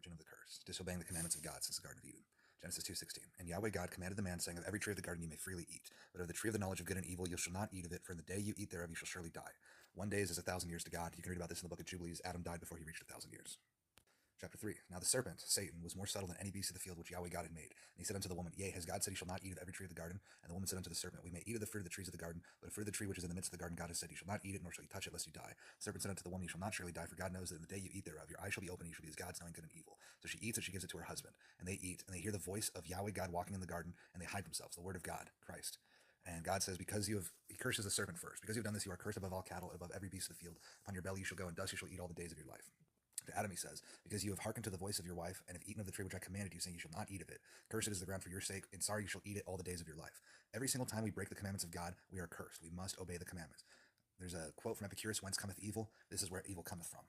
origin of the curse, disobeying the commandments of God since the Garden of Eden. Genesis 2:16. And Yahweh God commanded the man, saying, of every tree of the garden you may freely eat, but of the tree of the knowledge of good and evil you shall not eat of it, for in the day you eat thereof you shall surely die. 1 day is as 1,000 years to God. You can read about this in the book of Jubilees. Adam died before he reached 1,000 years. Chapter 3. Now the serpent, Satan, was more subtle than any beast of the field which Yahweh God had made. And he said unto the woman, Yea, has God said, Ye shall not eat of every tree of the garden? And the woman said unto the serpent, We may eat of the fruit of the trees of the garden, but of fruit of the tree which is in the midst of the garden God has said, Ye shall not eat it, nor shall you touch it, lest you die. The serpent said unto the woman, You shall not surely die, for God knows that in the day you eat thereof, your eyes shall be opened, and you shall be as gods, knowing good and evil. So she eats, and she gives it to her husband. And they eat, and they hear the voice of Yahweh God walking in the garden, and they hide themselves, the word of God, Christ. And God says, he curses the serpent first. Because you have done this, you are cursed above all cattle, above every beast of the field. Upon your belly you shall go, and dust you shall eat all the days of your life. To Adam he says, Because you have hearkened to the voice of your wife, and have eaten of the tree which I commanded you, saying, You shall not eat of it. Cursed is the ground for your sake, and sorry you shall eat it all the days of your life. Every single time we break the commandments of God, we are cursed. We must obey the commandments. There's a quote from Epicurus, Whence cometh evil? This is where evil cometh from.